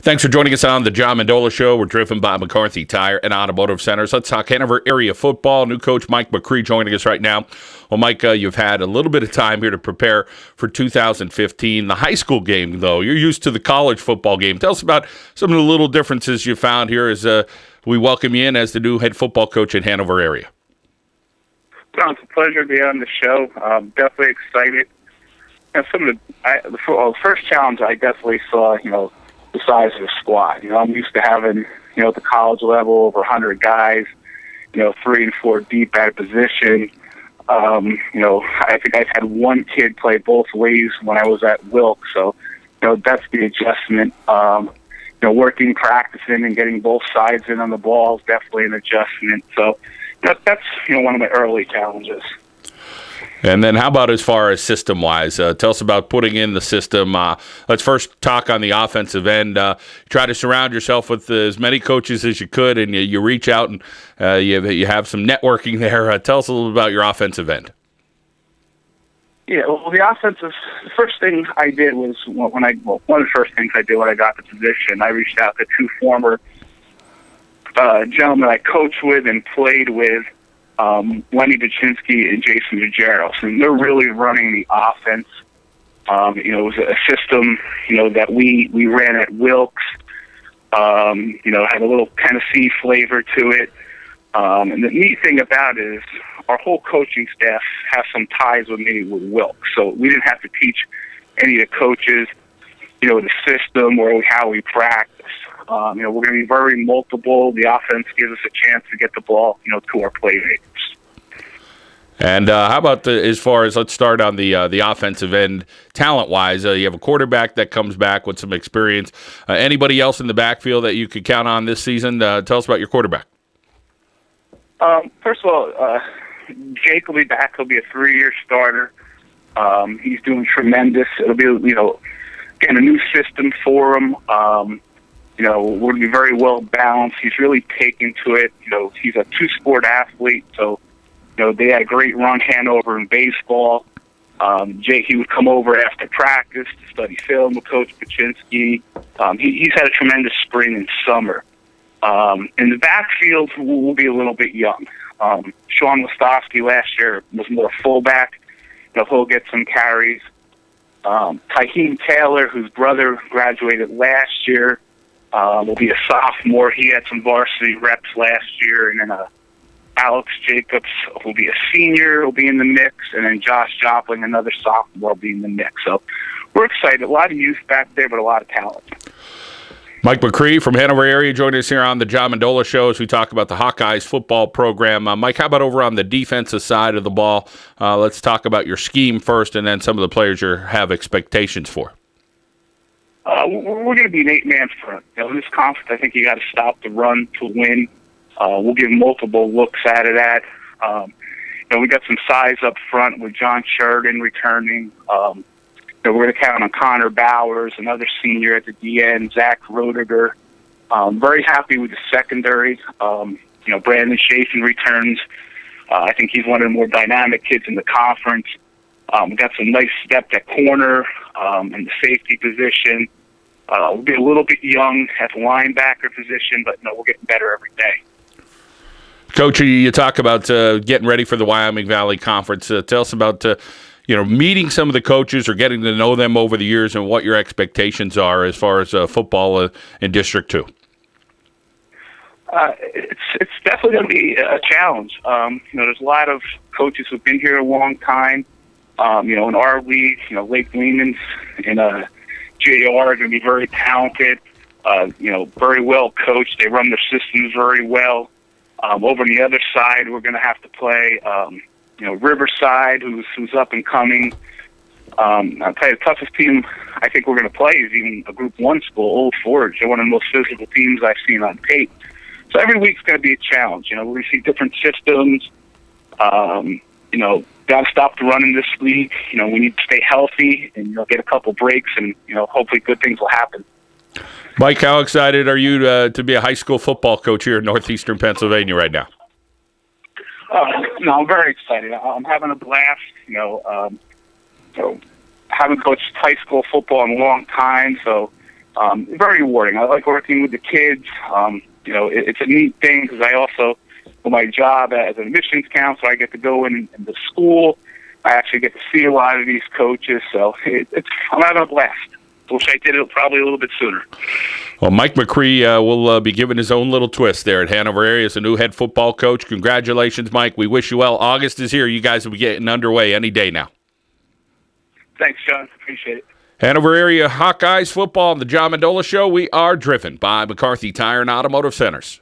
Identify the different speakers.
Speaker 1: Thanks for joining us on the John Mendola Show. We're driven by McCarthy Tire and Automotive Centers. Let's talk Hanover Area football. New coach Mike McCree joining us right now. Well, Mike, you've had a little bit of time here to prepare for 2015. The high school game, though, you're used to the college football game. Tell us about some of the little differences you found here as we welcome you in as the new head football coach in Hanover Area.
Speaker 2: Well, it's a pleasure to be on the show. Definitely excited. Some of the first challenge I definitely saw, the size of the squad. I'm used to having, at the college level, over 100 guys, 3 and 4 deep at a position. I think I've had one kid play both ways when I was at Wilkes, so, that's the adjustment. Working, practicing, and getting both sides in on the ball is definitely an adjustment. So that's, one of my early challenges.
Speaker 1: And then how about as far as system-wise? Tell us about putting in the system. Let's first talk on the offensive end. Try to surround yourself with as many coaches as you could, and you reach out and you have some networking there. Tell us a little about your offensive end.
Speaker 2: Yeah, well, the first thing I did was one of the first things I did when I got the position, I reached out to 2 former gentlemen I coached with and played with, Lenny Duchinsky and Jason DeGeros, and they're really running the offense. It was a system, that we ran at Wilkes. Had a little Tennessee flavor to it. And the neat thing about it is our whole coaching staff has some ties with me with Wilkes, so we didn't have to teach any of the coaches, the system or how we practice. We're going to be very multiple. The offense gives us a chance to get the ball, to our playmakers.
Speaker 1: And how about as far as, let's start on the offensive end, talent-wise, you have a quarterback that comes back with some experience. Anybody else in the backfield that you could count on this season? Tell us about your quarterback.
Speaker 2: First of all, Jake will be back. He'll be a 3-year starter. He's doing tremendous. It'll be, again, a new system for him. We're going to be very well balanced. He's really taken to it. He's a 2-sport athlete, so they had a great run Hanover in baseball. Jake, he would come over after practice to study film with Coach Paczynski. He's had a tremendous spring and summer. In the backfield, we'll be a little bit young. Sean Wostowski last year was more fullback. He'll get some carries. Tyheem Taylor, whose brother graduated last year, will be a sophomore. He had some varsity reps last year. And then Alex Jacobs will be a senior, will be in the mix. And then Josh Jopling, another sophomore, will be in the mix. So we're excited. A lot of youth back there, but a lot of talent.
Speaker 1: Mike McCree from Hanover Area joining us here on the John Mendola Show as we talk about the Hawkeyes football program. Mike, how about over on the defensive side of the ball? Let's talk about your scheme first and then some of the players you have expectations for.
Speaker 2: We're going to be an 8-man front. In this conference, I think you got to stop the run to win. We'll give multiple looks out of that. We got some size up front with John Sheridan returning. We're going to count on Connor Bowers, another senior at the DN, Zach Roediger. Very happy with the secondary. Brandon Chafin returns. I think he's one of the more dynamic kids in the conference. We got some nice depth at corner and the safety position. We'll be a little bit young at the linebacker position, but we're getting better every day.
Speaker 1: Coach, you talk about getting ready for the Wyoming Valley Conference. Tell us about meeting some of the coaches or getting to know them over the years and what your expectations are as far as football in District 2.
Speaker 2: It's definitely going to be a challenge. There's a lot of coaches who've been here a long time. In our league, Lake Lehman's and JR are going to be very talented, very well coached. They run their systems very well. Over on the other side, we're going to have to play, Riverside, who's up and coming. I'll tell you, the toughest team I think we're going to play is even a Group 1 school, Old Forge. They're one of the most physical teams I've seen on tape. So every week's going to be a challenge. We're going to see different systems. Got to stop the run in this league. We need to stay healthy and get a couple breaks, and hopefully good things will happen.
Speaker 1: Mike, how excited are you to be a high school football coach here in northeastern Pennsylvania right now?
Speaker 2: I'm very excited. I'm having a blast. Haven't coached high school football in a long time, so very rewarding. I like working with the kids. It's a neat thing because I also, for my job as an admissions counselor, I get to go in the school. I actually get to see a lot of these coaches, so I'm having a blast. Wish I did it probably a little bit sooner.
Speaker 1: Well, Mike McCree will be giving his own little twist there at Hanover Area as a new head football coach. Congratulations, Mike. We wish you well. August is here. You guys will be getting underway any day now.
Speaker 2: Thanks, John. Appreciate it.
Speaker 1: Hanover Area Hawkeyes football on the John Mendola Show. We are driven by McCarthy Tire and Automotive Centers.